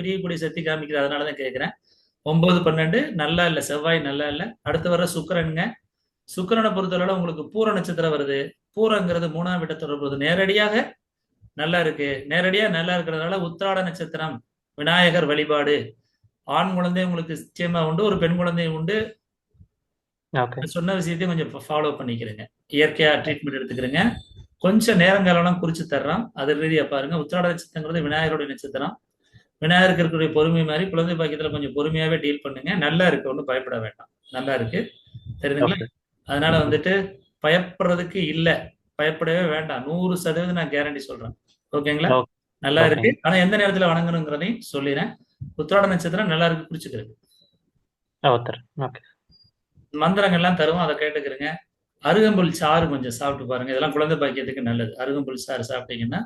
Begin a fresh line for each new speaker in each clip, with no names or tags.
பிரியக்கூடிய சக்தி காமிக்குது. அதனால தான் கேட்குறேன். 9, 12 நல்லா இல்லை. செவ்வாய் நல்லா இல்லை. அடுத்து வர சுக்கிரனுங்க. சுக்கிரனை பொறுத்தளவுல உங்களுக்கு பூர நட்சத்திரம் வருது. பூரங்கிறது 3ஆம் வீட்டை தொடர்புது. நேரடியாக நல்லா இருக்கு. நேரடியா நல்லா இருக்கிறதுனால உத்திராட நட்சத்திரம், விநாயகர் வழிபாடு, ஆண் குழந்தை உங்களுக்கு நிச்சயமா உண்டு, ஒரு பெண் குழந்தை உண்டு.
ஓகே.
சொன்ன விஷயத்தையும் கொஞ்சம் ஃபாலோ பண்ணிக்கிறேங்க. இயற்கையா ட்ரீட்மெண்ட் எடுத்துக்கிறேங்க. கொஞ்சம் நேரங்காலம் குறிச்சு தர்றோம். அது ரீதியா பாருங்க. உத்திராட நட்சத்திரங்கிறது விநாயகருடைய நட்சத்திரம். விநாயகருக்கு இருக்கக்கூடிய பொறுமை மாதிரி குழந்தை பாக்கியத்துல கொஞ்சம் பொறுமையாவே டீல் பண்ணுங்க. நல்லா இருக்கு, ஒன்றும் பயப்பட வேண்டாம். நல்லா இருக்கு, தெரியுதுங்களா?
ஓகே.
அதனால வந்துட்டு பயப்படுறதுக்கு இல்ல, பயப்படவே வேண்டாம். 100% நான் கேரண்டி சொல்றேன். ஓகேங்களா?
ஓகே.
நல்லா இருக்கு.
ஓகேங்க.
ஆனா எந்த நேரத்துல வணங்கணுங்கிறதையும் சொல்லிடுறேன். உத்திராட நட்சத்திரம் நல்லா இருக்கு, குறிச்சுக்கிறது.
ஓத்தர். ஓகே.
மந்திரங்கள்லாம் தருவோம், அதை கேட்டுக்கிறேங்க. அருகம்புல் சாறு கொஞ்சம் சாப்பிட்டு பாருங்க. இதெல்லாம் குழந்தை பாக்கியத்துக்கு நல்லது. அருகம்புல் சாறு சாப்பிட்டீங்கன்னா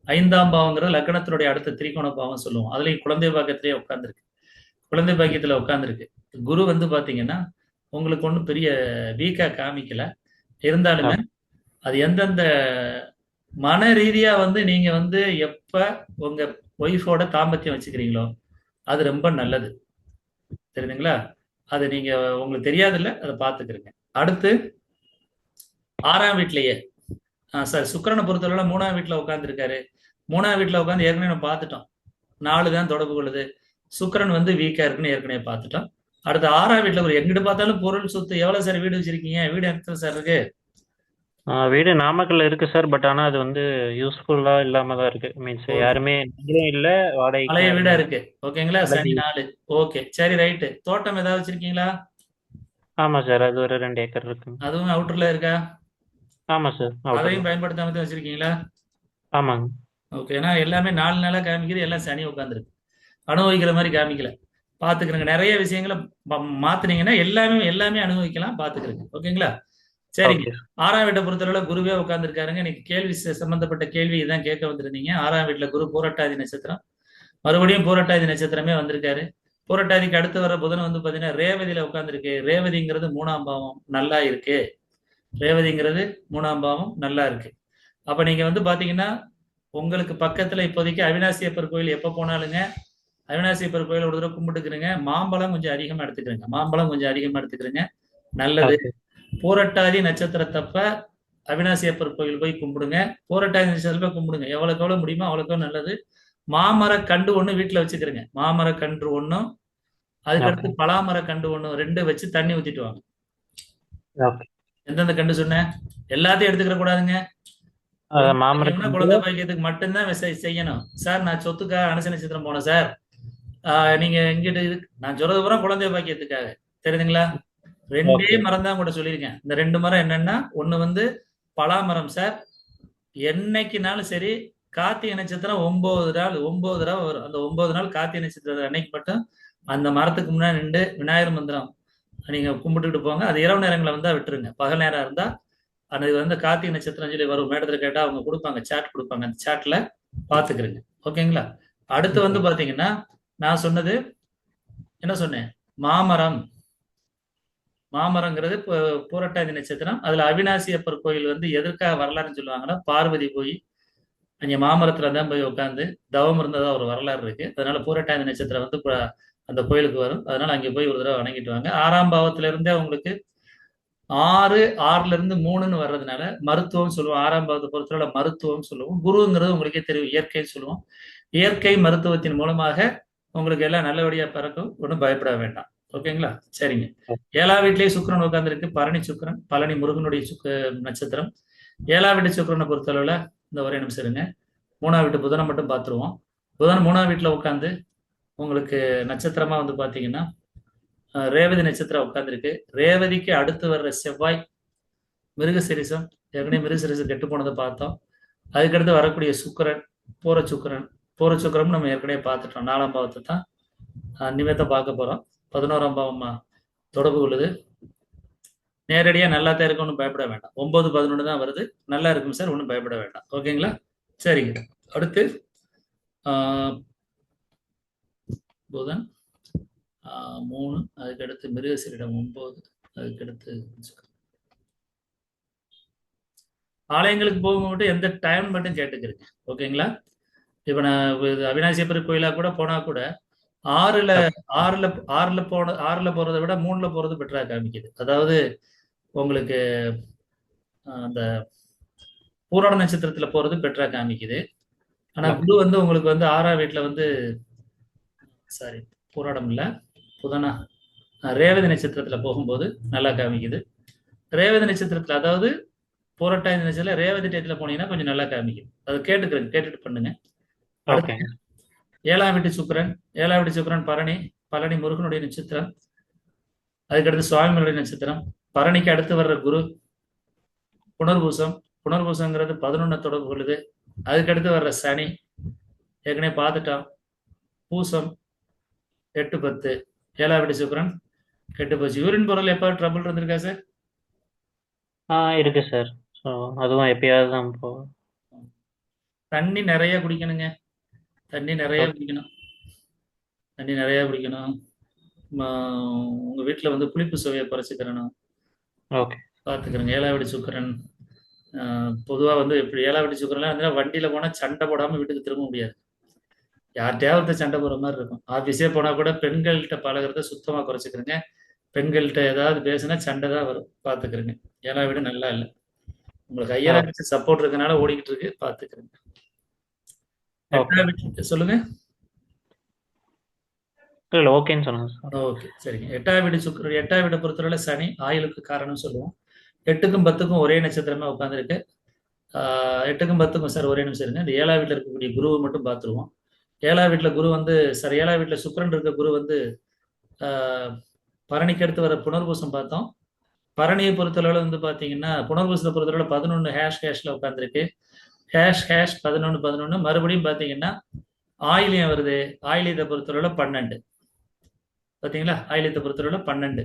5ஆம் பாவங்கிறது லக்னத்தினுடைய அடுத்த திரிகோண பாவம் சொல்லுவோம். அதுலயும் குழந்தை பாக்கியத்திலேயே உட்கார்ந்துருக்கு. குழந்தை பாக்கியத்துல உட்கார்ந்துருக்கு. குரு வந்து பாத்தீங்கன்னா உங்களுக்கு ஒன்றும் பெரிய வீக்கா காமிக்கல. இருந்தாலுமே
ஓகே.
அது எந்தெந்த மன ரீதியா வந்து நீங்க வந்து எப்ப உங்க ஒய்ஃபோட தாம்பத்தியம் வச்சுக்கிறீங்களோ அது ரொம்ப நல்லது, தெரியுதுங்களா? அது நீங்க உங்களுக்கு தெரியாதுல்ல, அதை பார்த்துக்கிறீங்க. அடுத்து 6ஆம் வீட்லயே சார் சுக்கிரனை பொறுத்தவரை 3ஆம் வீட்டுல உட்கார்ந்துருக்காரு. 3ஆம் வீட்டுல உட்கார்ந்து ஏற்கனவே நம்ம பார்த்துட்டோம். 4 தான் தொடர்பு கொள்ளுது. சுக்கிரன் வந்து வீக்கா இருக்குன்னு ஏற்கனவே பார்த்துட்டோம். அடுத்து 6ஆம் வீட்டுல ஒரு எங்கிட்டு பார்த்தாலும் பொருள் சொத்து. எவ்வளவு சார் வீடு வச்சிருக்கீங்க? வீடு எத்தனை சார் இருக்கு?
வீடு நாமக்கல்ல இருக்கு சார். பட் ஆனா அது வந்து யூஸ்ஃபுல்லா இல்லாம தான் இருக்கு. Means
okay.
யாருமே நீங்களும் இல்ல, வாடகைக்கு
பழைய
யாருமே
வீடா
இல்ல.
இருக்கு. ஓகேங்களா? சனி
பழைய.
4. ஓகே, சரி, ரைட்டு. தோட்டம் ஏதாவது வச்சிருக்கீங்களா?
ஆமா சார். அது ஒரு 2 ஏக்கர் இருக்குங்க.
அதுவும் அவுட்டர்ல இருக்கா?
ஆமா சார். அவுட்டர்ல.
அதையும் பயன்படுத்தாம தான் வச்சிருக்கீங்களா?
ஆமாங்க.
ஓகே. ஏன்னா எல்லாமே 4 நாளா காமிக்குது. எல்லாம் சனி உட்காந்துருக்கு. அனுபவிக்கிற மாதிரி காமிக்கல. பாத்துக்கிறேங்க. நிறைய விஷயங்களை மாத்துனீங்கன்னா எல்லாமே எல்லாமே அனுபவிக்கலாம். பாத்துக்கிறேங்க. ஓகேங்களா? சரிங்க.
ஓகே.
6ஆம் வீட்டை பொறுத்தளவுல குருவே உட்கார்ந்துருக்காருங்க. இன்னைக்கு கேள்வி சம்பந்தப்பட்ட கேள்வி இதான் கேட்க வந்திருந்தீங்க. 6ஆம் வீட்டுல குரு பூரட்டாதி நட்சத்திரம். மறுபடியும் பூரட்டாதி நட்சத்திரமே வந்திருக்காரு. பூரட்டாதிக்கு அடுத்து வர புதன் வந்து பாத்தீங்கன்னா ரேவதியில உட்கார்ந்துருக்கு. ரேவதிங்கிறது 3ஆம் பாவம் நல்லா இருக்கு. ரேவதிங்கிறது 3ஆம் பாவம் நல்லா இருக்கு. அப்ப நீங்க வந்து பாத்தீங்கன்னா உங்களுக்கு பக்கத்துல இப்போதைக்கு அவினாசி அப்பர் கோயில் எப்ப போனாலுங்க அவினாசி அப்பர் கோயில் ஒரு தடவை கும்பிட்டுக்கிறங்க. மாம்பழம் கொஞ்சம் அதிகமா எடுத்துக்கிறங்க. மாம்பழம் கொஞ்சம் அதிகமா எடுத்துக்கிறங்க. நல்லது.
ஓகே.
பூரட்டாதி நட்சத்திரத்தப்ப அவினாசி அப்பர் கோயில் போய் கும்பிடுங்க. பூரட்டாதி நட்சத்திரத்தை கும்பிடுங்க. எவ்வளவுக்கு எவ்வளவு முடியுமோ அவ்வளவுக்கு நல்லது. மாமர கண்டு ஒண்ணு வீட்டுல வச்சுக்கிறங்க. மாமர கன்று ஒண்ணும், அதுக்கடுத்து
ஓகே.
பலாமர கண்டு ஒண்ணும், ரெண்டு வச்சு தண்ணி ஊத்திட்டு வாங்க.
ஓகே.
எந்தெந்த கண்டு சொன்னேன்? எல்லாத்தையும் எடுத்துக்கிற கூடாதுங்க. குழந்தை பாக்கியம்னா
மாமரக்கன்று.
குழந்தை பாக்கியத்துக்கு மட்டும்தான் செய்யணும். சார் நான் சொத்துக்காக அனுச நட்சத்திரம் போனேன் சார். நீங்க இங்கிட்டு நான் சொல்றது பூரா குழந்தை பாக்கியத்துக்காக, தெரியுதுங்களா? ரெண்டே
ஓகே.
மரம் தான் கூட சொல்லியிருக்கேன். இந்த 2 மரம் என்னன்னா, ஒண்ணு வந்து பலாமரம் சார். என்னைக்குனாலும் சரி, கார்த்திகை நட்சத்திரம் 9 தடவை வரும். அந்த 9 நாள் கார்த்திகை நட்சத்திரம் அன்னைக்கு மட்டும் அந்த மரத்துக்கு முன்னாடி நின்று விநாயகர் மந்திரம் நீங்க கும்பிட்டுட்டு போங்க. அது இரவு நேரங்களில் வந்தா விட்டுருங்க. பகல் நேரம் இருந்தா அது வந்து கார்த்திகை நட்சத்திரம் சொல்லி வரும். மேடத்துல கேட்டா அவங்க கொடுப்பாங்க, சாட் கொடுப்பாங்க. அந்த சாட்ல பாத்துக்கிறேங்க. ஓகேங்களா? அடுத்து வந்து
ஓகே.
பாத்தீங்கன்னா நான் சொன்னது என்ன சொன்னேன்? மாமரம். மாமரங்கிறது பூரட்டாதி நட்சத்திரம். அதுல அவினாசி அப்பர் கோயில் வந்து எதற்காக வரலாறுன்னு சொல்லுவாங்கன்னா, பார்வதி போய் அங்க மாமரத்துல தான் போய் உட்காந்து தவம் இருந்ததா ஒரு வரலாறு இருக்கு. அதனால பூரட்டாதி நட்சத்திரம் வந்து அந்த கோயிலுக்கு வரும். அதனால அங்க போய் ஒரு தடவை வணங்கிட்டு வாங்க. 6ஆம் பாவத்துல இருந்தே உங்களுக்கு 6, 6ல இருந்து 3ன்னு வர்றதுனால மருத்துவம் சொல்லுவோம். 6ஆம் பாவத்தை பொறுத்தவரை மருத்துவம் சொல்லுவோம். குருங்கிறது உங்களுக்கே தெரியும், இயற்கைன்னு சொல்லுவோம். இயற்கை மருத்துவத்தின் மூலமாக உங்களுக்கு எல்லாம் நல்லபடியா பிறக்கும். ஒன்றும் பயப்பட வேண்டாம். ஓகேங்களா? சரிங்க. 7ஆம் வீட்லயே சுக்கிரன் உட்கார்ந்துருக்கு. பரணி சுக்கிரன், பழனி முருகனுடைய நட்சத்திரம். 7ஆம் வீட்டு சுக்கிரனை பொறுத்தளவுல இந்த ஒரே நிமிஷம் இருங்க. 3ஆம் வீட்டு புதனை மட்டும் பார்த்துருவோம். புதன் 3ஆம் வீட்டுல உட்காந்து உங்களுக்கு நட்சத்திரமா வந்து பாத்தீங்கன்னா ரேவதி நட்சத்திரம் உட்கார்ந்துருக்கு. ரேவதிக்கு அடுத்து வர்ற செவ்வாய் மிருகசிரிசம். ஏற்கனவே மிருகசிரிசம் கெட்டு போனதை பார்த்தோம். அதுக்கடுத்து வரக்கூடிய சுக்கிரன் பூர சுக்கிரன். பூர சுக்கிரம் நம்ம ஏற்கனவே பார்த்துட்டோம். 4ஆம் பாவத்தை தான் இனிமேத்த பார்க்க போறோம். 11ஆம் பாவமா தொடர்பு கொள்ளுது. நேரடியா நல்லா தான் இருக்கு, ஒன்றும் பயப்பட வேண்டாம். 9, 11 தான் வருது. நல்லா இருக்கும் சார், ஒன்றும் பயப்பட வேண்டாம். ஓகேங்களா? சரிங்க. அடுத்து ஆஹ் புதன் 3, அதுக்கடுத்து மிருகசீரிடம் 9, அதுக்கடுத்து ஆலயங்களுக்கு போகும்போது எந்த டைம் மட்டும் கேட்டுக்கிறேங்க. ஓகேங்களா? இப்ப நான் அவினாசியப்பர் கோயிலா கூட போனா கூட ஆறுல
ஓகே.
ஆறுல ஆறுல போறதை விட மூணுல போறது பெட்டரா காமிக்குது. அதாவது உங்களுக்கு அந்த பூராட நட்சத்திரத்துல போறது பெட்டரா காமிக்குது. ஆனா
ஓகே.
குரு வந்து உங்களுக்கு வந்து 6ஆம் வீட்டுல வந்து, சாரி, பூராடம் இல்ல, புதனா, ரேவதி நட்சத்திரத்துல போகும்போது நல்லா காமிக்குது. ரேவதி நட்சத்திரத்துல, அதாவது பூரட்டாதி நட்சத்திரத்துல ரேவதி டேட்ல போனீங்கன்னா கொஞ்சம் நல்லா காமிக்குது. அது கேட்டுட்டு பண்ணுங்க.
ஓகே.
அடுத்து 7ஆம் வீட்டு சுக்கிரன். 7ஆம் வீட்டு சுக்கிரன் பரணி. பழனி முருகனுடைய நட்சத்திரம். அதுக்கடுத்து சுவாமிகளுடைய நட்சத்திரம். பரணிக்கு அடுத்து வர்ற குரு புனர்பூசம். புனர்பூசங்கிறது 11 தொடர்பு கொள்ளுது. அதுக்கடுத்து வர்ற சனி ஏற்கனவே பார்த்துட்டோம். பூசம் 8 10. 7ஆம் வீட்டு சுக்கிரன் கெட்டு போச்சு. யூரின் போறதுல எப்ப ட்ரபிள் இருந்திருக்கா சார்?
இருக்கு சார். ஸோ அதுவும் எப்பயாவது தான் போகும்.
தண்ணி நிறைய குடிக்கணுங்க. தண்ணி நிறைய
ஓகே.
குடிக்கணும். தண்ணி நிறைய குடிக்கணும். ம, உங்க வீட்டுல வந்து புளிப்பு சுவையை குறைச்சிக்கிறணும்.
ஓகே.
பார்த்துக்கிறேங்க. 7ஆம் வீடு சுக்கிரன் பொதுவா வந்து இப்படி 7ஆம் வீடு சுக்கிரன்லாம் வந்து வண்டியில போனா சண்டை போடாம வீட்டுக்கு திரும்ப முடியாது. யார்கிட்டயாவது ஒருத்தர் சண்டை போடுற மாதிரி இருக்கும். ஆஃபீஸே போனா கூட பெண்கள்கிட்ட பழகுறத சுத்தமா குறைச்சிக்கிறேங்க. பெண்கள்கிட்ட ஏதாவது பேசினா சண்டை தான் வரும். பார்த்துக்கிறேங்க. 7ஆம் வீடு நல்லா இல்லை. உங்களுக்கு ஹையரா
ஓகே.
சப்போர்ட் இருக்கனால ஓடிக்கிட்டு இருக்கு. பார்த்துக்கிறேங்க.
ஓகே.
8ஆம் வீட்டு சொல்லுங்க.
இல்லை ஓகேன்னு சொன்னாங்க சார்.
ஓகே, சரிங்க. 8ஆம் வீடு சுக்கிரன். 8ஆம் வீடை பொறுத்தவரை சனி ஆயுளுக்கு காரணம் சொல்லுவோம். 8க்கும் 10க்கும் ஒரே நட்சத்திரமா உட்காந்துருக்கு. 8க்கும் 10க்கும் சார் ஒரே நிமிஷம் இருங்க. இந்த 7ஆம் வீட்டில் இருக்கக்கூடிய குருவை மட்டும் பார்த்துருவோம். 7ஆம் வீட்டில் குரு வந்து சார் 7ஆம் வீட்டில் சுக்கிரன் இருக்க குரு வந்து ஆஹ், பரணிக்கு அடுத்து வர புனர்பூசம் பார்த்தோம். பரணியை பொறுத்தளவில் வந்து பார்த்தீங்கன்னா புனர்பூசத்தை பொறுத்தளவில் 11 ஹேஷ்ல உட்காந்துருக்கு. ஹேஷ் 11 11 மறுபடியும் பார்த்தீங்கன்னா ஆயிலியம் வருது. ஆயிலியத்தை பொறுத்தளவில் 12. பார்த்தீங்களா? ஆயிலியத்தை பொறுத்தளவில் 12.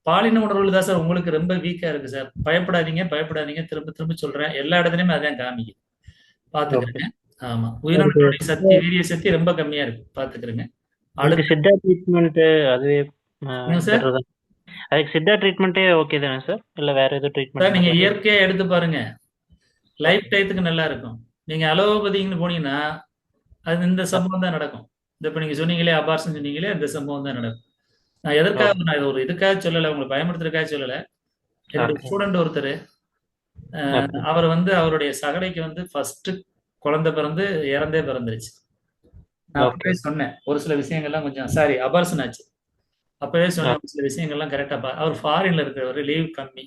பாலின உணர்வுகள் தான் சார் உங்களுக்கு ரொம்ப வீக்கா இருக்கு சார். பயப்படாதீங்க, பயப்படாதீங்க. திரும்ப திரும்ப சொல்றேன். எல்லா இடத்துலயுமே அதான் காமிக்குது.
ஓகே.
பாத்துக்கிறேங்க. ஆமா,
அதுக்கு
உயிரணுக்களுடைய சக்தி, வீரிய சக்தி ரொம்ப கம்மியா இருக்கு. பாத்துக்கிறேங்க.
அதுக்கு
அடுத்து
சித்தா ட்ரீட்மெண்ட்டு அதுவே
என்ன சார்?
பெட்டர் தான். அதுக்கு சித்தா ட்ரீட்மெண்ட்டே ஓகே தானே சார்? இல்லை வேற எதுவும் ட்ரீட்மெண்ட்
சார்
இந்த
நீங்க
மாதிரி?
இயற்கையா எடுத்து பாருங்க. Life
okay.
டயத்துக்கு நல்லா இருக்கும். நீங்க அலோபதின்னு போனீங்கன்னா அது இந்த சம்பவம் தான் நடக்கும். இந்த இப்ப நீங்க சொன்னீங்களே அபார்ஷன் சொன்னீங்களே, இந்த சம்பவம் தான் நடக்கும். நான் எதற்காக,
ஓகே.
நான் இது ஒரு இதுக்காக சொல்லல, உங்களை பயமுறுத்துறதுக்காக சொல்லல. என்னுடைய
ஓகே.
ஸ்டூடெண்ட் ஒருத்தர்,
ஓகே.
அவர் வந்து அவருடைய சகடைக்கு வந்து ஃபர்ஸ்ட் குழந்தை பிறந்து இறந்தே பிறந்துருச்சு. நான்
ஓகே.
அப்பவே சொன்னேன் ஒரு சில விஷயங்கள்லாம் கொஞ்சம், சாரி, அபார்சன் ஆச்சு. அப்பவே சொன்னேன் ஒரு சில விஷயங்கள்லாம் கரெக்டா அவர் ஃபாரின்ல இருக்கிறவர், லீவ் கம்மி.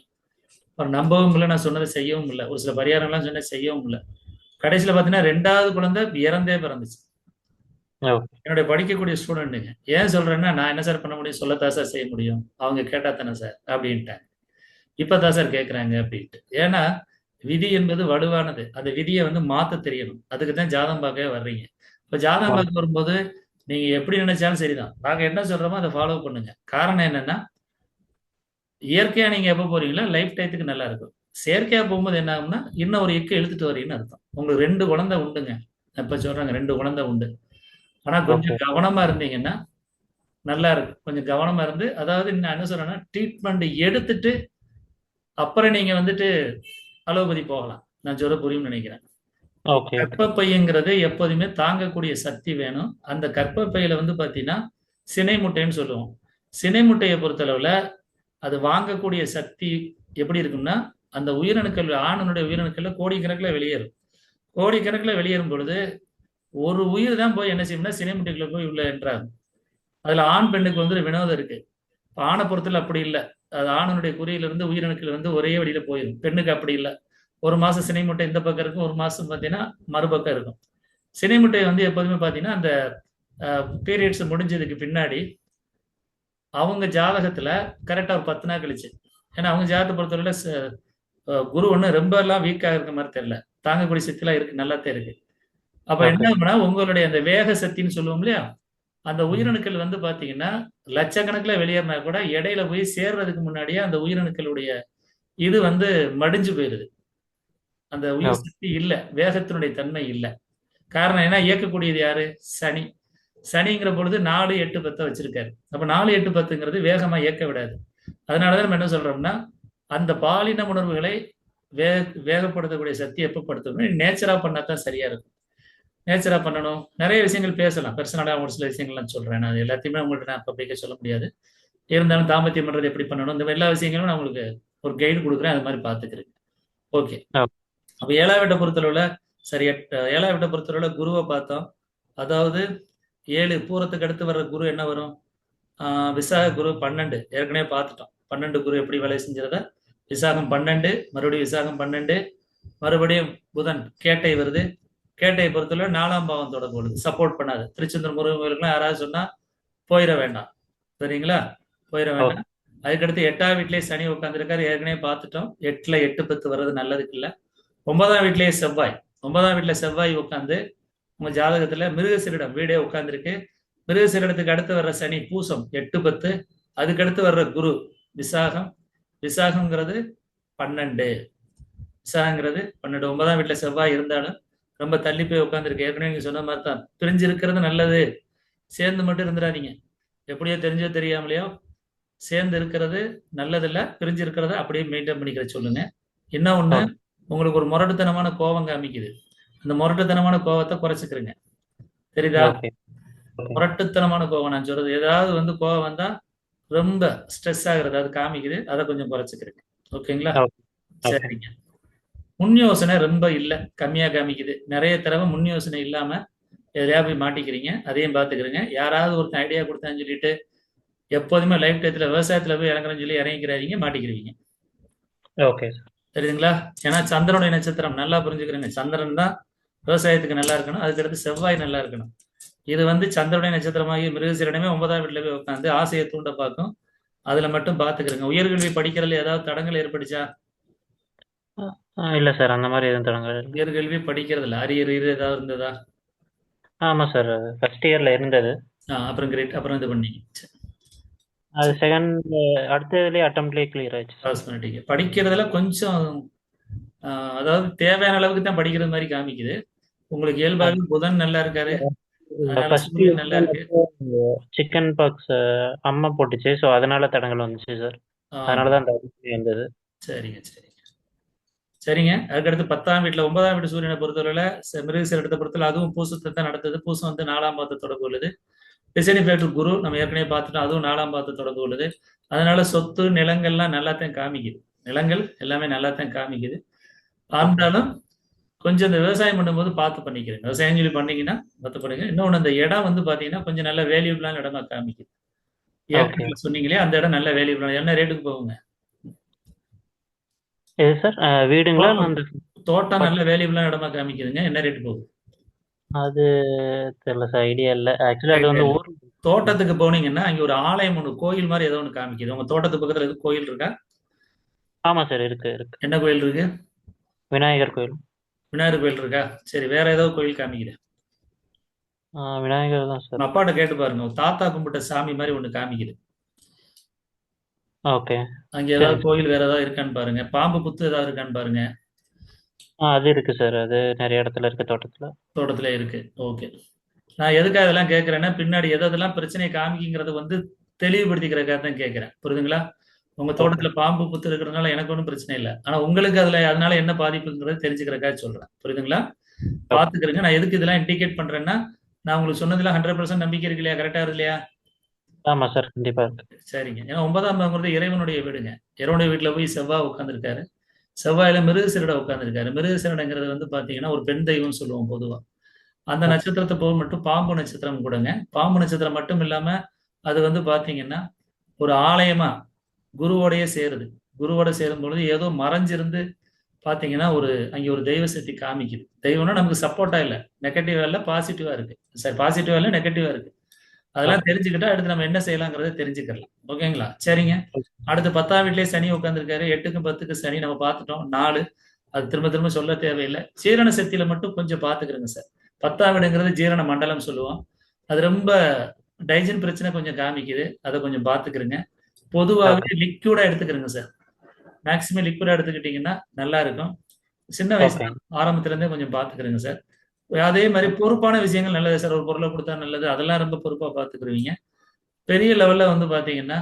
அவர் நம்பவும் இல்லை, நான் சொன்னதை செய்யவும் இல்லை. ஒரு சில பரிகாரம்லாம் சொன்னேன், செய்யவும் இல்லை. கடைசியில் பார்த்தீங்கன்னா 2வது குழந்தை இறந்தே பிறந்துச்சு.
ஓகே.
என்னுடைய படிக்கக்கூடிய ஸ்டூடெண்ட்டுங்க. ஏன் சொல்றேன்னா, நான் என்ன சார் பண்ண முடியும்? சொல்லத்தான் சார் செய்ய முடியும். அவங்க கேட்டா தானே சார் அப்படின்ட்டாங்க. இப்பதான் சார் கேட்குறாங்க அப்படின்ட்டு. ஏன்னா விதி என்பது வலுவானது. அந்த விதியை வந்து மாத்த தெரியணும். அதுக்கு தான் ஜாதகம் பார்க்கவே வர்றீங்க. இப்ப ஜாதகம்
ஓகே.
பார்க்க வரும்போது நீங்க எப்படி நினைச்சாலும் சரிதான். நாங்க என்ன சொல்றோமோ அதை ஃபாலோ பண்ணுங்க. காரணம் என்னன்னா, இயற்கையா நீங்க எப்ப போறீங்களோ லைஃப் டயத்துக்கு நல்லா இருக்கும். செயற்கையா போகும்போது என்ன ஆகும்னா, இன்னும் ஒரு எக்கு இழுத்துட்டு வரீங்கன்னு அர்த்தம். உங்களுக்கு 2 குழந்தை உண்டுங்க. நான் இப்ப சொல்றாங்க 2 குழந்தை உண்டு. ஆனா
ஓகே.
கொஞ்சம் கவனமா இருந்தீங்கன்னா நல்லா இருக்கும். கொஞ்சம் கவனமா இருந்து, அதாவது நான் என்ன சொல்றேன்னா, ட்ரீட்மெண்ட் எடுத்துட்டு அப்புறம் நீங்க வந்துட்டு அலோபதி போகலாம். நான் சொல்ல புரியும்னு நினைக்கிறேன்.
ஓகே. ஓகே.
கர்ப்பப்பைங்கிறது எப்போதுமே தாங்கக்கூடிய சக்தி வேணும். அந்த கர்ப்பப்பையில வந்து பார்த்தீங்கன்னா, சினை முட்டைன்னு சொல்லுவோம். சினை முட்டையை பொறுத்தளவுல அது வாங்கக்கூடிய சக்தி எப்படி இருக்கும்னா, அந்த உயிரணுக்கள், ஆணினுடைய உயிரணுக்கள்ல கோடிக்கணக்கில் வெளியேறும். கோடிக்கணக்கில் வெளியேறும் பொழுது ஒரு உயிர் தான் போய் என்ன செய்யும்னா, சினை முட்டைக்குள்ள போய் உள்ள என்றாகும். அதுல ஆண் பெண்ணுக்கு வந்து ஒரு வினோதம் இருக்கு. இப்ப ஆணை பொறுத்தல அப்படி இல்லை. அது ஆணனுடைய குறியிலிருந்து உயிரணுக்கள் வந்து ஒரே வழியில போயிடும். பெண்ணுக்கு அப்படி இல்லை. ஒரு மாசம் சினை முட்டை இந்த பக்கம் இருக்கும், ஒரு மாசம் பார்த்தீங்கன்னா மறுபக்கம் இருக்கும். சினை முட்டை வந்து எப்போதுமே பார்த்தீங்கன்னா அந்த பீரியட்ஸ் முடிஞ்சதுக்கு பின்னாடி அவங்க ஜாதகத்துல கரெக்டா ஒரு 10 நாள் கழிச்சு, ஏன்னா அவங்க ஜாதகத்தை பொறுத்தவரையில குரு ஒண்ணு ரொம்ப எல்லாம் வீக்காக இருக்க மாதிரி தெரியல. தாங்கக்கூடிய சக்திலாம் இருக்கு, நல்லாத்தான் இருக்கு. அப்ப என்ன
ஓகே.
ஆகும்னா, உங்களுடைய அந்த வேக சக்தின்னு சொல்லுவோம் இல்லையா, அந்த உயிரணுக்கள் வந்து பாத்தீங்கன்னா லட்சக்கணக்கில் வெளியேறினா கூட இடையில போய் சேர்றதுக்கு முன்னாடியே அந்த உயிரணுக்களுடைய இது வந்து மடிஞ்சு போயிருது. அந்த உயிர்
ஓகே.
சக்தி இல்ல, வேகத்தினுடைய தன்மை இல்ல. காரணம் என்ன? இயக்கக்கூடியது யாரு? சனி. சனிங்கிற பொழுது 4 8 10 வச்சிருக்காரு. அப்ப 4 8 10ங்கிறது வேகமா இயக்க விடாது. அதனாலதான் நம்ம என்ன சொல்றோம்னா, அந்த பாலின உணர்வுகளை வே வேகப்படுத்தக்கூடிய சக்தி எப்போ படுத்தணும், நேச்சரா பண்ணா தான் சரியா இருக்கும். நேச்சரா பண்ணணும். நிறைய விஷயங்கள் பேசலாம். பெர்சனலா ஒரு சில விஷயங்கள்லாம் சொல்றேன். நான் அது எல்லாத்தையுமே உங்கள்ட்ட நான் பப்ளிக்கா சொல்ல முடியாது. இருந்தாலும் தாம்பத்தியம் பண்றது எப்படி பண்ணணும், இந்த மாதிரி எல்லா விஷயங்களும் நான் உங்களுக்கு ஒரு கைடு கொடுக்குறேன். அது மாதிரி பார்த்துக்கிறேன். ஓகே.
ஓகே.
அப்ப 7ஆம் வீட்டை பொறுத்தளவுல சரி, 7ஆம் வீட்டை பொறுத்தளவுல குருவை பார்த்தோம். அதாவது 7 பூரத்துக்கு அடுத்து வர்ற குரு என்ன வரும்? விசாக குரு 12 ஏற்கனவே பார்த்துட்டோம். 12 குரு எப்படி வேலை செஞ்சத, விசாகம் 12, மறுபடியும் விசாகம் 12, மறுபடியும் புதன் கேட்டை வருது. கேட்டையை பொறுத்தவரை 4ஆம் பாவம் தொடர்பு கொள்ளுது. சப்போர்ட் பண்ணாது. திருச்செந்தூர் முருகன் கோயிலுக்குலாம் யாராவது சொன்னா போயிட வேண்டாம். சரிங்களா? போயிட
ஓகே.
வேண்டாம். அதுக்கடுத்து 8ஆம் வீட்லயே சனி உட்காந்துருக்காரு. ஏற்கனவே பார்த்துட்டோம். 8ல 8 10 வர்றது நல்லதுக்கு இல்லை. 9ஆம் வீட்லயே செவ்வாய். 9ஆம் வீட்டுல செவ்வாய் உட்காந்து உங்க ஜாதகத்துல மிருகசீரிடம் வீடே உட்கார்ந்துருக்கு. மிருகசீரிடத்துக்கு அடுத்து வர்ற சனி பூசம் 8 10. அதுக்கு அடுத்து வர்ற குரு விசாகம். விசாகம்ங்கிறது 12. விசாகங்கிறது 12. 9ஆம் வீட்டுல செவ்வாய் இருந்தாலும் ரொம்ப தள்ளி போய் உட்காந்துருக்கு. ஏற்கனவே நீங்க சொன்ன மாதிரி தான். பிரிஞ்சு இருக்கிறது நல்லது. சேர்ந்து மட்டும் இருந்துடாதீங்க. எப்படியோ தெரிஞ்சோ தெரியாமலையோ சேர்ந்து இருக்கிறது நல்லதில்ல. பிரிஞ்சு இருக்கிறத அப்படியே மெயின்டைன் பண்ணிக்கிற சொல்லுங்க. என்ன ஒண்ணு,
ஓகே.
உங்களுக்கு ஒரு முரட்டுத்தனமான கோபம் காமிக்குது. அந்த முரட்டுத்தனமான கோபத்தை குறைச்சிக்கிறீங்க. தெரியுதா?
ஓகே. ஓகே.
முரட்டுத்தனமான கோபம் நான் சொல்றது, ஏதாவது வந்து கோபம் வந்தா ரொம்ப ஸ்ட்ரெஸ் ஆகுறது அது காமிக்குது. அதை கொஞ்சம் குறைச்சிக்கிறீங்க. ஓகேங்களா?
ஓகே. ஓகே.
சரிங்க. முன் யோசனை ரொம்ப இல்லை, கம்மியா காமிக்குது. நிறைய தடவை முன் யோசனை இல்லாம எதையா போய் மாட்டிக்கிறீங்க. அதையும் பார்த்துக்கிறீங்க. யாராவது ஒருத்தன் ஐடியா கொடுத்தான்னு சொல்லிட்டு எப்போதுமே லைஃப் டயத்துல விவசாயத்துல போய் இறங்குறேன்னு சொல்லி இறங்கிக்கிறாதீங்க, மாட்டிக்கிறீங்க.
ஓகே.
தெரியுதுங்களா? ஏன்னா சந்திரனுடைய நட்சத்திரம் நல்லா புரிஞ்சுக்கிறேங்க. சந்திரன் தான் விவசாயத்துக்கு நல்லா இருக்கணும். அதுக்கடுத்து செவ்வாய் நல்லா இருக்கணும். இது வந்து சந்திரனுடைய நட்சத்திரமாகி மிருகசீரிடமே 9ஆம் வீட்டுல போய் உட்காந்து ஆசையை தூண்ட பார்க்கும். அதுல மட்டும் பாத்துக்கிறேங்க. உயர்கல்வி படிக்கிறதுல ஏதாவது தடங்கள் ஏற்பட்டுச்சா?
இல்ல சார், அந்த மாதிரி எதுவும் தடங்கள் இல்லை.
உயர்கல்வி படிக்கிறதுல அரியர் ஏதாவது இருந்ததா?
ஆமா சார், ஃபர்ஸ்ட் இயர்ல இருந்தது.
அப்புறம் கிரேட், அப்புறம் இது பண்ணீங்க.
அது செகண்ட் அடுத்த இதுலயே அட்டம்ப்ட்லேயே கிளியர் ஆயிடுச்சு.
பாஸ் பண்ணிட்டீங்க. படிக்கிறதுல கொஞ்சம் அதாவது தேவையான அளவுக்கு தான் படிக்கிறது மாதிரி காமிக்குது. உங்களுக்கு இயல்பாகவே புதன் நல்லா இருக்காரு. அதனால
ஃபர்ஸ்ட்
சூரியன் நல்லா இருக்கு.
சிக்கன் பாக்ஸ் அம்மா போட்டுச்சு, ஸோ அதனால தடங்கள் வந்துச்சு சார். அதனாலதான் அந்த அதிர்ச்சி வந்தது.
சரிங்க சரிங்க சரிங்க. அதுக்கடுத்து 10ஆம் வீட்டுல 9ஆம் வீட்டு சூரியனை பொறுத்தவரையில மிருகசீரிடத்தை பொறுத்தவரை அதுவும் பூசத்தை தான் நடத்துது. பூசம் வந்து 4ஆம் பாவத்தை தொடர்பு உள்ளது. டிசைனிஃபேக்டர் குரு நம்ம ஏற்கனவே பார்த்துட்டோம். அதுவும் 4ஆம் பாவத்தை தொடர்பு உள்ளது. அதனால சொத்து நிலங்கள்லாம் நல்லாத்தான் காமிக்குது. நிலங்கள் எல்லாமே நல்லாத்தான் காமிக்குது. ஆனாலும் கொஞ்சம் இந்த விவசாயம் பண்ணும்போது பார்த்து பண்ணிக்கிறேன். விவசாயம் சொல்லி பண்ணீங்கன்னா பார்த்து பண்ணுங்க. இன்னொன்று, அந்த இடம் வந்து பார்த்தீங்கன்னா கொஞ்சம் நல்ல வேல்யூபிளான இடமா காமிக்குது. ஏற்கனவே சொன்னீங்களே அந்த இடம் நல்ல வேல்யூபிளான என்ன ரேட்டுக்கு போகுங்க?
எது சார், வீடுங்களா அந்த
தோட்டம் நல்ல வேல்யூபிளான இடமா காமிக்குதுங்க. என்ன ரேட்டு போகுது?
அது தெரியல சார், ஐடியா இல்லை. ஆக்சுவலி அது வந்து ஊர்.
தோட்டத்துக்கு போனீங்கன்னா அங்க ஒரு ஆலயம் ஒன்று, கோயில் மாதிரி ஏதோ ஒன்று காமிக்குது. உங்க தோட்டத்து பக்கத்துல எதுவும் கோயில் இருக்கா?
ஆமா சார், இருக்கு இருக்கு.
என்ன கோயில் இருக்கு?
விநாயகர் கோயில்.
விநாயகர் கோயில் இருக்கா? சரி, வேற ஏதோ கோயில் காமிக்கிறேன்.
விநாயகர் தான் சார்.
அப்பாட்ட கேட்டு பாருங்க. ஒரு தாத்தா கும்பிட்ட சாமி மாதிரி ஒண்ணு காமிக்குது.
ஓகே.
அங்க ஏதாவது கோயில் வேற ஏதாவது இருக்கான்னு பாருங்க. பாம்பு புத்து ஏதாவது இருக்கான்னு பாருங்க.
அது இருக்கு சார், அது நிறைய இடத்துல இருக்கு தோட்டத்துல.
தோட்டத்துல இருக்கு. ஓகே. நான் எதுக்காக இதெல்லாம் கேட்கறேன்னா, பின்னாடி எதெல்லாம் பிரச்சனையை காமிக்குங்கிறத வந்து தெளிவுபடுத்திக்கிறதுக்காக தான் கேட்கிறேன். புரியுதுங்களா? உங்க தோட்டத்துல பாம்பு புத்து இருக்கிறதுனால எனக்கு ஒன்றும் பிரச்சனை இல்லை. ஆனா உங்களுக்கு அதனால என்ன பாதிப்புங்கிறத தெரிஞ்சுக்கிறதுக்காக சொல்றேன். புரியுதுங்களா? பாத்துக்கிறேங்க. நான் எதுக்கு இதெல்லாம் இண்டிகேட் பண்றேன்னா, நான் உங்களுக்கு சொன்னதுல 100% நம்பிக்கை இருக்கு இல்லையா? கரெக்டா இருக்கு இல்லையா?
ஆமா சார், கண்டிப்பா இருக்கு.
சரிங்க. ஏன்னா 9ஆம் பாவங்கிறது இறைவனுடைய வீடுங்க. இறைவனுடைய வீட்டுல போய் செவ்வாய் உட்கார்ந்துருக்காரு. செவ்வாயில மிருகசீரிடம் உட்கார்ந்துருக்காரு. மிருகசீரிடங்கிறது வந்து பாத்தீங்கன்னா ஒரு பெண் தெய்வம்னு சொல்லுவோம் பொதுவா. அந்த நட்சத்திரத்தை போக மட்டும் பாம்பு நட்சத்திரம் கூடங்க. பாம்பு நட்சத்திரம் மட்டும் இல்லாம அது வந்து பாத்தீங்கன்னா ஒரு ஆலயமா குருவோடயே சேருது. குருவோட சேரும் பொழுது ஏதோ மறைஞ்சிருந்து பாத்தீங்கன்னா அங்க ஒரு தெய்வ சக்தி காமிக்குது. தெய்வம்னா நமக்கு சப்போர்ட்டா இல்ல, நெகட்டிவா இல்ல, பாசிட்டிவா இருக்கு. சரி, பாசிட்டிவா இல்ல, நெகட்டிவா இருக்கு. அதெல்லாம் தெரிஞ்சுக்கிட்டா அடுத்து நம்ம என்ன செய்யலாங்கிறத தெரிஞ்சுக்கலாம். ஓகேங்களா? சரிங்க. அடுத்து 10ஆம் வீட்லயே சனி உட்கார்ந்துருக்காரு. 8க்கும் 10க்கு சனி நம்ம பார்த்துட்டோம். 4. அது திரும்ப திரும்ப சொல்ல தேவையில்லை. ஜீரண சக்தியில மட்டும் கொஞ்சம் பார்த்துக்கிறங்க சார். 10ஆம் வீடுங்கிறது ஜீரண மண்டலம் சொல்லுவோம். அது ரொம்ப டைஜன் பிரச்சனை கொஞ்சம் காமிக்குது. அதை கொஞ்சம் பார்த்துக்கிறங்க. பொதுவாகவே லிக்விடா எடுத்துக்கிறங்க சார். மேக்சிமம் லிக்விடா எடுத்துக்கிட்டீங்கன்னா நல்லா இருக்கும். சின்ன வயசுல ஆரம்பத்துல இருந்தே கொஞ்சம் பார்த்துக்கிறங்க சார். அதே மாதிரி பொறுப்பான விஷயங்கள் நல்லது சார். ஒரு பொருளை கொடுத்தா நல்லது, அதெல்லாம் ரொம்ப பொறுப்பா பார்த்துக்கிருவீங்க. பெரிய லெவல்ல வந்து பாத்தீங்கன்னா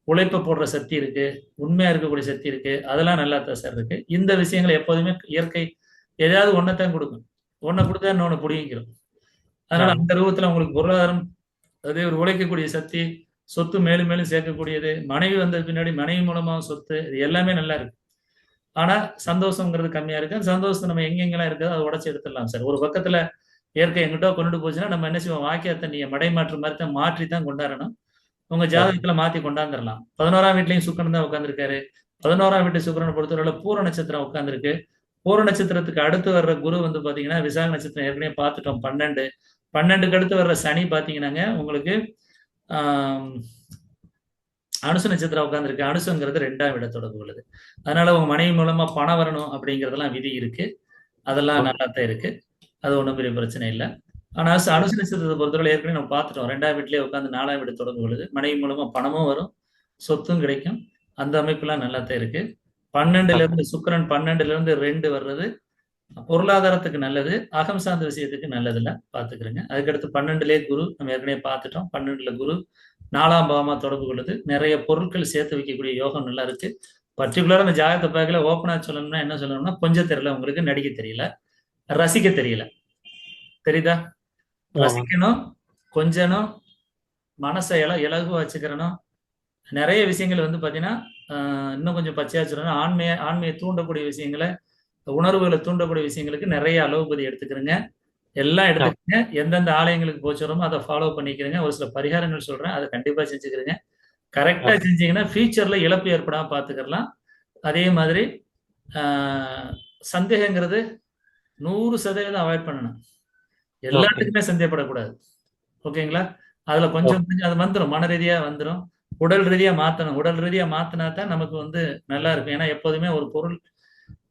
உழைப்பை போடுற சக்தி இருக்கு, உண்மையா இருக்கக்கூடிய சக்தி இருக்கு, அதெல்லாம் நல்லா தான் சார் இருக்கு. இந்த விஷயங்கள் எப்போதுமே இயற்கை எதாவது ஒன்றைத்தான் கொடுக்கும். ஒன்றை கொடுத்தா இன்னொன்று பிடிங்கிரும். அதனால
ஆமா.
அந்த ரூபத்துல உங்களுக்கு பொருளாதாரம், அதே ஒரு உழைக்கக்கூடிய சக்தி, சொத்து மேலும் மேலும் சேர்க்கக்கூடியது, மனைவி வந்த பின்னாடி மனைவி மூலமா சொத்து, இது எல்லாமே நல்லா இருக்கு. ஆனா சந்தோஷங்கிறது கம்மியா இருக்கு. அந்த சந்தோஷத்தை நம்ம எங்கெங்கெல்லாம் இருக்குதோ அதை உடச்சி எடுத்துடலாம் சார். ஒரு பக்கத்துல இயற்கை எங்கிட்டோ கொண்டுட்டு போச்சுன்னா நம்ம என்ன செய்வோம், வாக்கிய தண்ணியை மடை மாற்று மாதிரி தான் மாற்றி தான் கொண்டாடணும். உங்க
ஓகே.
ஜாதகத்துல மாத்தி கொண்டாந்துடலாம். 11ஆம் வீட்லயும் சுக்கிரன் தான் உட்கார்ந்திருக்காரு. 11ஆம் வீட்டு சுக்கிரனை பொறுத்தவரை பூர நட்சத்திரம் உட்கார்ந்திருக்கு. பூர நட்சத்திரத்துக்கு அடுத்து வர்ற குரு வந்து பாத்தீங்கன்னா விசாக நட்சத்திரம் ஏற்கனவே பார்த்துட்டோம் 12. 12க்கு அடுத்து வர்ற சனி பாத்தீங்கன்னாங்க உங்களுக்கு ஆஹ் அனுச நட்சத்திரம் உட்கார்ந்திருக்கு. அனுசங்கிறது 2ஆம் வீட தொடர்பு கொள்ளுது. அதனால உங்க மனைவி மூலமா பணம் வரணும் அப்படிங்கறதெல்லாம் விதி இருக்கு. அதெல்லாம்
ஓகே.
நல்லா தான் இருக்கு. அது ஒன்றும் பெரிய பிரச்சனை இல்லை. ஆனா அனுச நட்சத்திரத்தை பொறுத்தவரை ஏற்கனவே நம்ம பார்த்துட்டோம். 2ஆம் வீட்டிலேயே உட்காந்து 4ஆம் வீடு தொடர்பு கொள்ளுது. மனைவி மூலமா பணமும் வரும், சொத்தும் கிடைக்கும். அந்த அமைப்புலாம் நல்லா தான் இருக்கு. 12ல
ஓகே.
இருந்து சுக்கிரன் 12ல இருந்து 2 வர்றது பொருளாதாரத்துக்கு நல்லது, அகம் சார்ந்த விஷயத்துக்கு நல்லது இல்ல, பாத்துக்கிறேங்க. அதுக்கடுத்து 12லேயே குரு நம்ம ஏற்கனவே பார்த்துட்டோம். 12ல குரு 4ஆம் பாவமா தொடர்பு கொள்ளுது. நிறைய பொருட்கள் சேர்த்து வைக்கக்கூடிய யோகம் நல்லா இருக்கு. பர்டிகுலரா அந்த ஜாதகத்தை பார்க்கல ஓப்பனா சொல்லணும்னா என்ன சொல்லணும்னா, கொஞ்சம் தெரியல உங்களுக்கு, நடிக்க தெரியல, ரசிக்க தெரியல. தெரியுதா?
ஆமா.
ரசிக்கணும், கொஞ்சணும், மனசை இலகுவா வச்சுக்கிறணும். நிறைய விஷயங்கள் வந்து பாத்தீங்கன்னா இன்னும் கொஞ்சம் பச்சையா சொல்லணும், ஆண்மையை தூண்டக்கூடிய விஷயங்களை, உணர்வுகளை தூண்டக்கூடிய விஷயங்களுக்கு நிறைய அலோபதி எடுத்துக்கிறேங்க. எல்லாம்
ஓகே.
எடுத்துக்கங்க. எந்தெந்த ஆலயங்களுக்கு போச்சுறோமோ அதை ஃபாலோ பண்ணிக்கிறேங்க. ஒரு சில பரிகாரங்கள் சொல்றேன், அதை கண்டிப்பா செஞ்சுக்கிறேங்க. கரெக்டா
ஓகே.
செஞ்சீங்கன்னா ஃபியூச்சர்ல இழப்பு ஏற்படாம பாத்துக்கலாம். அதே மாதிரி ஆஹ் சந்தேகங்கிறது 100% அவாய்ட் பண்ணணும்.
ஓகே.
எல்லாத்துக்குமே சந்தேகப்படக்கூடாது. ஓகேங்களா? அதுல கொஞ்சம்
ஓகே.
கொஞ்சம் அது வந்துரும். மன ரீதியா வந்துரும். உடல் ரீதியா மாத்தணும். உடல் ரீதியா மாத்தினா தான் நமக்கு வந்து நல்லா இருக்கும். ஏன்னா எப்போதுமே ஒரு பொருள்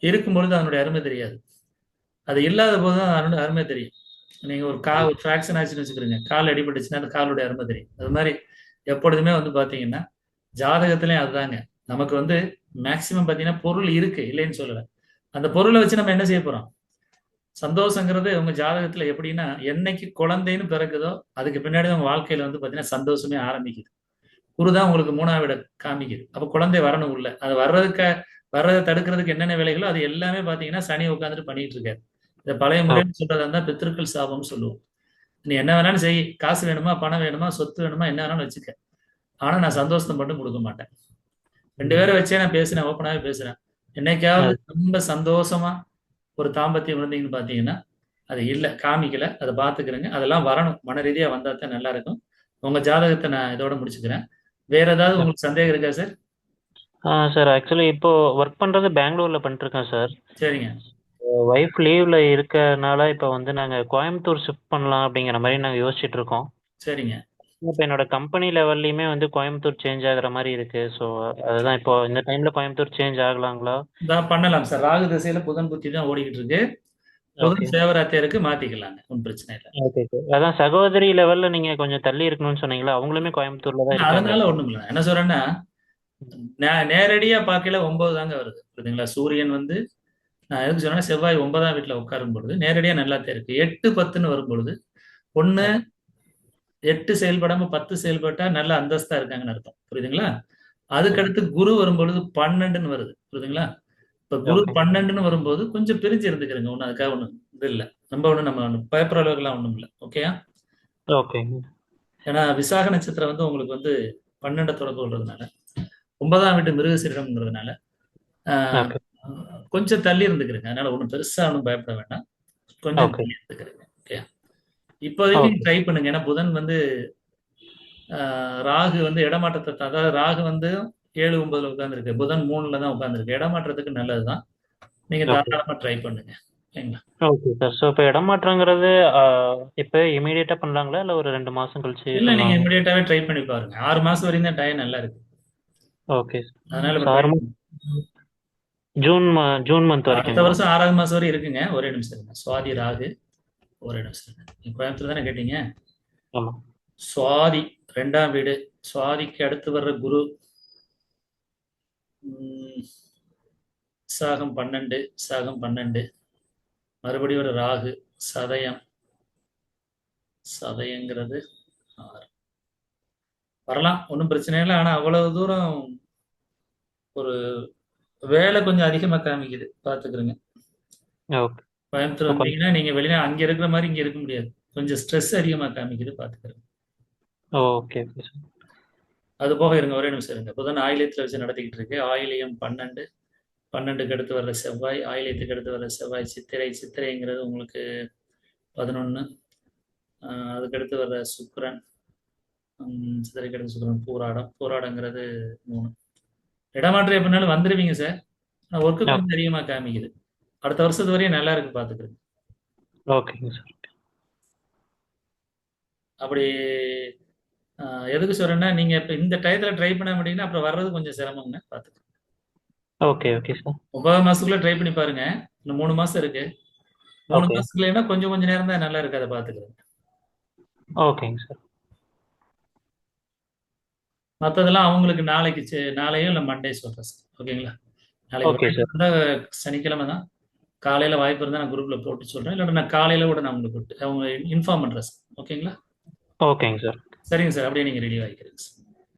இருக்கும் பொழுது அதனுடைய அருமை தெரியாது. அது இல்லாத போது தான் அதனுடைய அருமை தெரியும். நீங்க ஒரு ஃபிராக்ஷன் ஆச்சுன்னு வச்சுக்கிறீங்க. கால் அடிபட்டுச்சுன்னா அந்த காலுடைய அருமை தெரியும். அது மாதிரி எப்பொழுதுமே வந்து பாத்தீங்கன்னா ஜாதகத்திலயும் அதுதாங்க. நமக்கு வந்து மேக்சிமம் பாத்தீங்கன்னா பொருள் இருக்கு, இல்லைன்னு சொல்லல. அந்த பொருளை வச்சு நம்ம என்ன செய்ய போறோம்? சந்தோஷங்கிறது உங்க ஜாதகத்துல எப்படின்னா, என்னைக்கு குழந்தைன்னு பிறகுதோ அதுக்கு பின்னாடி உங்க வாழ்க்கையில வந்து பாத்தீங்கன்னா சந்தோஷமே ஆரம்பிக்குது. குருதான் உங்களுக்கு 3ஆம் வீட காமிக்குது. அப்ப குழந்தை வரணும் உள்ள. அது வர்றதை தடுக்கிறதுக்கு என்னென்ன வேலைகளோ அது எல்லாமே பாத்தீங்கன்னா சனி உட்காந்துட்டு பண்ணிட்டு இருக்காரு. இந்த பழைய
ஓ
முறைன்னு சொல்றதா இருந்தா பித்திருக்கள் சாபம்னு சொல்லுவோம். நீ என்ன வேணாலும் செய், காசு வேணுமா, பணம் வேணுமா, சொத்து வேணுமா, என்ன வேணாலும் வச்சுக்க. ஆனா நான் சந்தோஷத்தை மட்டும் கொடுக்க மாட்டேன். 2
ம்.
பேரை வச்சே நான் பேசுறேன், ஓப்பனாவே பேசுறேன். என்னைக்காவது
அது
ரொம்ப சந்தோஷமா ஒரு தாம்பத்தியம் இருந்தீங்கன்னு பாத்தீங்கன்னா, அது இல்ல, காமிக்கல. அதை பாத்துக்கிறேங்க. அதெல்லாம் வரணும். மன ரீதியா வந்தா தான் நல்லா இருக்கும். உங்க ஜாதகத்தை நான் இதோட முடிச்சுக்கிறேன். வேற ஏதாவது உங்களுக்கு சந்தேகம் இருக்கா சார்?
சார் ஆக்சுவலி இப்போ ஒர்க் பண்றது பெங்களூர்ல பண்ணிட்டுருக்கேன் சார்.
சரிங்க,
ஒய்ஃப் லீவ்ல இருக்கனால இப்போ வந்து நாங்க கோயம்புத்தூர் ஷிஃப்ட் பண்ணலாம் அப்படிங்கிற மாதிரி நாங்க யோசிச்சுட்டு இருக்கோம்.
சரிங்க.
இப்போ என்னோட கம்பெனி லெவல்லையுமே வந்து கோயம்புத்தூர் சேஞ்ச் ஆகுற மாதிரி இருக்கு. ஸோ அதுதான் இப்போ இந்த டைம்ல கோயம்புத்தூர் சேஞ்ச் ஆகலாங்களா?
இதான் பண்ணலாம் சார். ராகு திசையில புதன் புத்தி தான் ஓடிக்கிட்டு இருக்கு. புதன்
ஓகே.
ஃபேவராத்தே இருக்கு, மாத்திக்கலாங்க. ஒன்றும் பிரச்சனை இல்லை.
Okay sir. அதான் சகோதரி லெவல்ல நீங்க கொஞ்சம் தள்ளி இருக்கணும்னு சொன்னீங்களா? அவங்களுமே கோயம்புத்தூர்ல தான் இருக்காங்க.
அதனால ஒண்ணும் இல்லை. என்ன சொல்றேன்னா, நேரடியா பார்க்கல 9 தாங்க வருது. புரியுதுங்களா? சூரியன் வந்து நான் எதுக்கு சொன்னேன்னா செவ்வாய் 9ஆம் வீட்டுல உட்காரும் பொழுது நேரடியா நல்லா தான் இருக்கு. 8, 10ன்னு வரும் பொழுது ஒண்ணு
ஓகே.
8 செயல்படாம 10 செயல்பட்டா நல்ல அந்தஸ்தா இருக்காங்கன்னு அர்த்தம். புரியுதுங்களா?
ஓகே.
அதுக்கடுத்து குரு வரும்பொழுது 12ன்னு வருது. புரியுதுங்களா? இப்ப குரு
ஓகே.
12ன்னு வரும்போது கொஞ்சம் பிரிஞ்சு இருந்துக்கிறங்க. ஒண்ணு அதுக்காக ஒண்ணு இது இல்ல. நம்ம ஒண்ணு பயப்படுற அளவுக்குலாம் ஒண்ணும் இல்ல. ஓகேயா?
ஓகேங்க.
ஏன்னா விசாக நட்சத்திரம் வந்து உங்களுக்கு வந்து 12 தொடர்பு கொள்றதுனால 9ஆம் வீட்டு மிருகசீரிடம்ங்கிறதுனால ஆஹ்,
ஓகே.
கொஞ்சம் தள்ளி இருந்துக்கிறங்க. அதனால ஒண்ணும் பெருசா ஒண்ணும் பயப்பட வேண்டாம். கொஞ்சம்
ஓகே.
தள்ளி இருந்துக்கிறங்க. ஓகே. இப்போதைக்கு
ஓகே.
ட்ரை பண்ணுங்க. ஏன்னா புதன் வந்து ராகு வந்து இடமாற்றத்தை அதாவது ராகு வந்து 7, 9ல உட்கார்ந்துருக்கு. புதன் 3ல தான் உட்கார்ந்துருக்கு. இடமாற்றத்துக்கு நல்லதுதான். நீங்க
ஓகே.
தாராளமா ட்ரை பண்ணுங்க. சரிங்களா?
Okay sir. ஸோ இப்போ இடம் மாற்றங்கிறது இப்போ இமீடியட்டா பண்ணலாங்களா? இல்ல ஒரு 2 மாசம் கழிச்சு
இல்ல, நீங்க
பண்ணலாங்களா?
இமிடியேட்டாவே ட்ரை பண்ணி பாருங்க. 6 மாசம் வரையும் தான் டைம் நல்லா இருக்கு.
ஓகே.
அதனால இப்ப ட்ரை
சார்
பண்ணுங்க.
ஜூன் மந்த்
அடுத்த
வரைக்குங்களா?
வருஷம் 6வது மாசம் வரை இருக்குங்க. ஒரே நிமிஷம் இருங்க. சுவாதி ராகு, ஒரே நிமிஷம் இருங்க. நீங்க கோயம்புத்தூர் தானே கேட்டீங்க?
ஆமா.
சுவாதி 2ஆம் வீடு. சுவாதிக்கு அடுத்து வர்ற குரு உம், விசாகம் 12, விசாகம் 12, மறுபடியும் ஒரு ராகு, சதயம், சதயங்கிறது 6. வரலாம், ஒன்றும் பிரச்சனை இல்லை. ஆனா அவ்வளவு தூரம் ஒரு வேலை கொஞ்சம் அதிகமா காமிக்குது, பாத்துக்கிறேங்க.
ஓகே.
கோயம்புத்தூர்
ஸோ கொஞ்சம்
வந்தீங்கன்னா நீங்க வெளியில அங்க இருக்கிற மாதிரி இங்க இருக்க முடியாது. கொஞ்சம் ஸ்ட்ரெஸ் அதிகமா காமிக்குது, பாத்துக்கிறேன்.
Okay okay sir.
அது போக இருங்க, ஒரே நிமிஷம் இருங்க. இப்போதான் ஆயிலியத்தில் வச்சு நடத்திக்கிட்டு இருக்கு. ஆயிலியம் 12, 12க்கு அடுத்து வர்ற செவ்வாய், ஆயிலியத்துக்கு அடுத்து வர்ற செவ்வாய் சித்திரை. சித்திரைங்கிறது உங்களுக்கு 11. அதுக்கு அடுத்து வர்ற சுக்கிரன். சித்திரைக்கு அடுத்து சுக்கிரன் பூராடம். பூராடங்கிறது 3. இடமாற்றம் எப்படினாலும் வந்துடுவீங்க சார். ஆனால் ஒர்க்கு கொஞ்சம் அதிகமாக காமிக்குது. அடுத்த வருஷத்து வரையும் நல்லா இருக்கு, பார்த்துக்கிறேன்.
ஓகேங்க சார்.
அப்படி எதுக்கு சொல்றேன்னா, நீங்க இப்போ இந்த டயத்தில் ட்ரை பண்ண மாட்டீங்கன்னா அப்புறம் வர்றது கொஞ்சம் சிரமங்க, பார்த்துக்கிறேன்.
Okay okay sir.
9 மாசத்துக்குள்ள ட்ரை பண்ணி பாருங்க. இன்னும் 3 மாசம் இருக்கு. 3
ஓகே.
மாசத்துக்குள்ளேன்னா கொஞ்சம் கொஞ்சம் நேரம் தான் நல்லா இருக்கு, அதை பார்த்துக்கிறேன்.
ஓகேங்க சார்.
மற்றதெல்லாம் அவங்களுக்கு நாளைக்கு நாளையோ இல்லை மண்டே சொல்கிறேன் சார். ஓகேங்களா? நாளைக்கு
ஓகே
வாய்ப்பு
சார்.
இருந்தால் சனிக்கிழமை தான். காலையில் வாய்ப்பு இருந்தால் நான் குரூப்பில் போட்டு சொல்கிறேன். இல்லாட்டி நான் காலையில் கூட நான் உங்களுக்கு அவங்க இன்ஃபார்ம் பண்ணுறேன் சார். ஓகேங்களா?
ஓகேங்க சார்.
சரிங்க சார், அப்படியே நீங்கள் ரெடி ஆகிக்கிறீங்க சார்.